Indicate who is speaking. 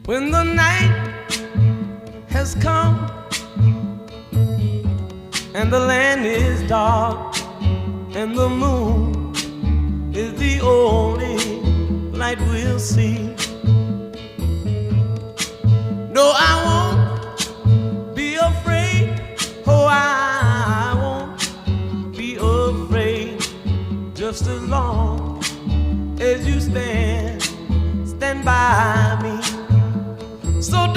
Speaker 1: When the night has come and the land is dark and the moon is the only light we'll see. No, I won't be afraid. Oh, I won't be afraid. Just as long as you stand by me. So